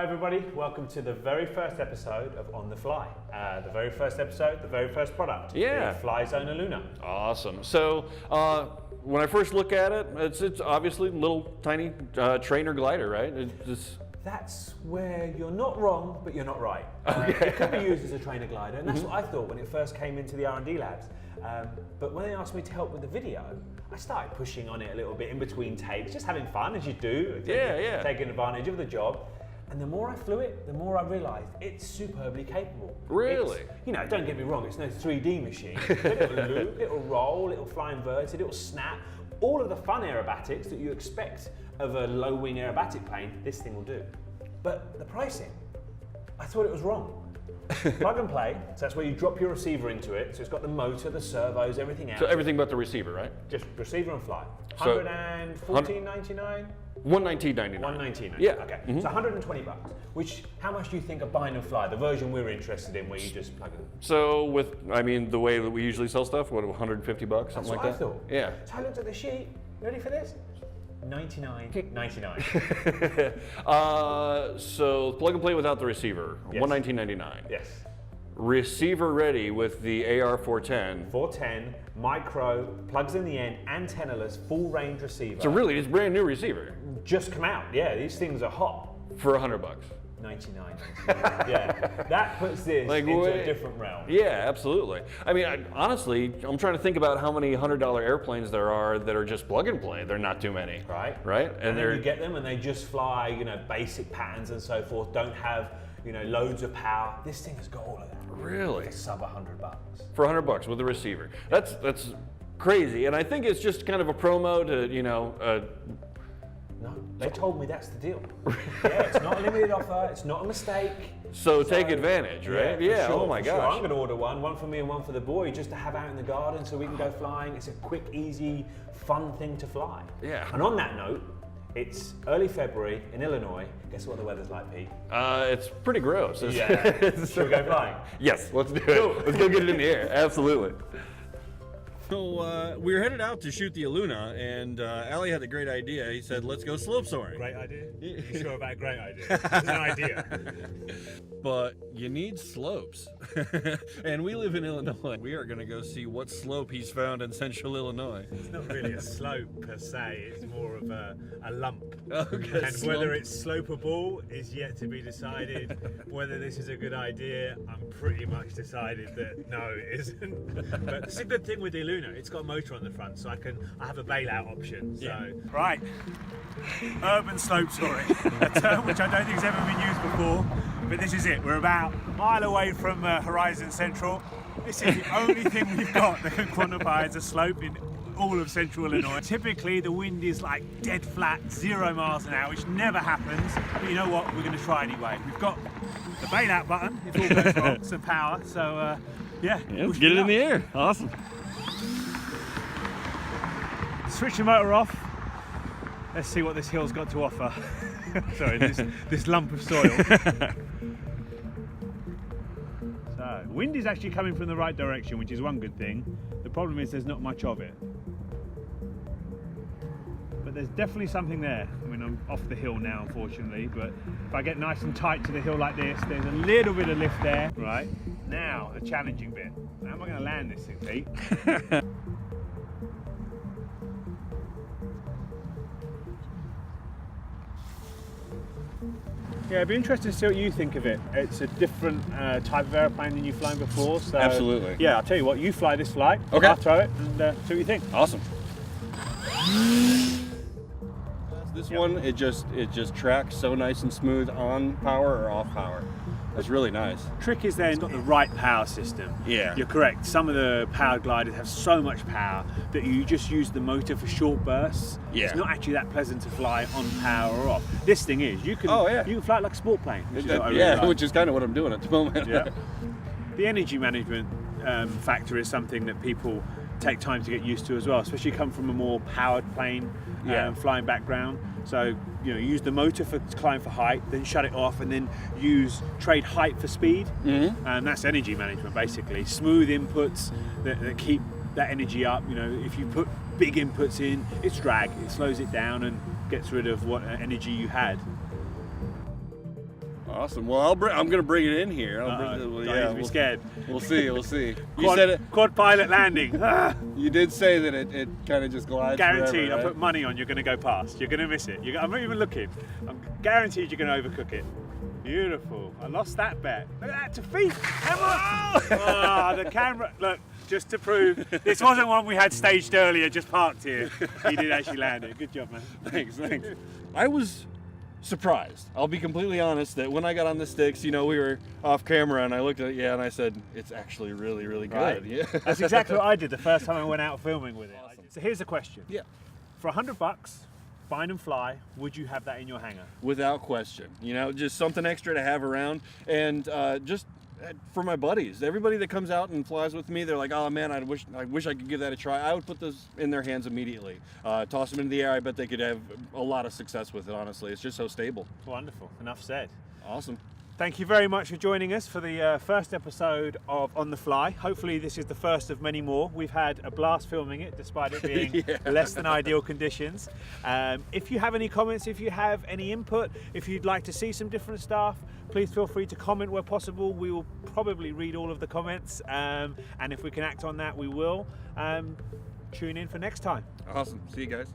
Hi everybody, welcome to the very first episode of On The Fly. The very first episode, the very first product. Yeah. The FlyZone Eluna. Awesome. So when I first look at it, it's obviously a little tiny trainer glider, right? That's where you're not wrong, but you're not right. Okay. It could be used as a trainer glider, and that's what I thought when it first came into the R&D labs. But when they asked me to help with the video, I started pushing on it a little bit in between takes, just having fun as you do, taking advantage of the job. And the more I flew it, the more I realised it's superbly capable. Really? Don't get me wrong, it's no 3D machine. It'll loop, it'll roll, it'll fly inverted, it'll snap. All of the fun aerobatics that you expect of a low-wing aerobatic plane, this thing will do. But the pricing, I thought it was wrong. Plug and play, so that's where you drop your receiver into it. So it's got the motor, the servos, everything else. So everything but the receiver, right? Just receiver and fly. So $114.99? $119.99. $119.99. Yeah. Okay. So $120. Which, how much do you think of Bind and Fly, the version we're interested in, where you just plug it in? So the way that we usually sell stuff, what, $150, something That's like what that? I thought. Yeah. So I looked at the sheet. You ready for this? $99.99. So plug and play without the receiver, Yes. $119.99. Yes. Receiver ready with the AR410. 410, micro, plugs in the end, antennaless, full range receiver. So really, it's a brand new receiver Just come out. Yeah, these things are hot. for $100. $99.99. Yeah, that puts this into a different realm. Yeah, absolutely. I mean, honestly, I'm trying to think about how many $100 airplanes there are that are just plug and play. They're not too many. Right. Right? And then you get them and they just fly, basic patterns and so forth, don't have, loads of power. This thing has got all of that. Really? It's sub $100. For $100 with the receiver. That's crazy. And I think it's just kind of a promo to, No, they told me that's the deal. Yeah, it's not a limited offer, it's not a mistake. So take advantage, right? Yeah, for sure, oh my gosh. Sure. I'm going to order one for me and one for the boy, just to have out in the garden so we can go flying. It's a quick, easy, fun thing to fly. Yeah. And on that note, it's early February in Illinois. Guess what the weather's like, Pete? It's pretty gross. Yeah. Should we go flying? Yes, let's do it. Let's go get it in the air. Absolutely. So we were headed out to shoot the Aluna, and Ali had a great idea. He said, let's go slope soaring. Great idea? You sure about a great idea? It's an idea. But you need slopes. And we live in Illinois. We are going to go see what slope he's found in central Illinois. It's not really a slope per se, it's more of a lump. Okay, and whether it's slopeable is yet to be decided. Whether this is a good idea, I'm pretty much decided that no, it isn't. But it's a good thing with the Eluna, it's got a motor on the front, so I have a bailout option. So. Yeah. Right, urban slope soaring, a term which I don't think has ever been used before, but this is it. We're about a mile away from Horizon Central. This is the only thing we've got that can quantify as a slope in all of central Illinois. Typically the wind is like dead flat, 0 miles an hour, which never happens. But you know what, we're going to try anyway. We've got the bailout button, if all goes well, some power, so yeah. Let's get it in the air. Awesome. Switch the motor off. Let's see what this hill's got to offer. Sorry, this lump of soil. So, wind is actually coming from the right direction, which is one good thing. The problem is there's not much of it. But there's definitely something there. I mean, I'm off the hill now, unfortunately, but if I get nice and tight to the hill like this, there's a little bit of lift there. Right, now the challenging bit. How am I going to land this thing, Pete? Yeah, it'd be interesting to see what you think of it. It's a different type of aeroplane than you've flown before. So Absolutely. Yeah, I'll tell you what, you fly this flight, Okay. I'll throw it and see what you think. Awesome. This one, it just tracks so nice and smooth on power or off power. It's really nice. Trick is then it's got the right power system. Yeah. You're correct. Some of the powered gliders have so much power that you just use the motor for short bursts. Yeah. It's not actually that pleasant to fly on power or off. This thing is. You can you can fly it like a sport plane. Which is what I really like. Which is kind of what I'm doing at the moment. Yeah. The energy management factor is something that people take time to get used to as well, especially come from a more powered plane flying background. So use the motor for climb for height, then shut it off, and then trade height for speed. And that's energy management basically. Smooth inputs that keep that energy up. If you put big inputs in, it's drag. It slows it down and gets rid of what energy you had. Awesome. Well, I'm gonna bring it in here. Don't be scared. We'll see. We'll see. You said it. Quad pilot landing. You did say that it kind of just glides. Guaranteed. Forever, right? I put money on you're going to go past. You're going to miss it. I'm not even looking. I'm guaranteed you're going to overcook it. Beautiful. I lost that bet. Look at that, to feet. Camera. The camera. Look, just to prove this wasn't one we had staged earlier, just parked here. He did actually land it. Good job, man. Thanks. I was surprised. I'll be completely honest that when I got on the sticks, we were off camera and I looked at it, and I said, it's actually really, really good. Right. Yeah. That's exactly what I did the first time I went out filming with it. Awesome. So here's the question. Yeah. For $100, find and fly, would you have that in your hangar? Without question. Just something extra to have around, and just for my buddies, everybody that comes out and flies with me, they're like, oh man, I wish I could give that a try. I would put those in their hands immediately. Toss them into the air. I bet they could have a lot of success with it, honestly. It's just so stable. Wonderful. Enough said. Awesome. Thank you very much for joining us for the first episode of On The Fly. Hopefully this is the first of many more. We've had a blast filming it despite it being less than ideal conditions. If you have any comments, if you have any input, if you'd like to see some different stuff, please feel free to comment where possible. We will probably read all of the comments, and if we can act on that, we will. Tune in for next time. Awesome. See you guys.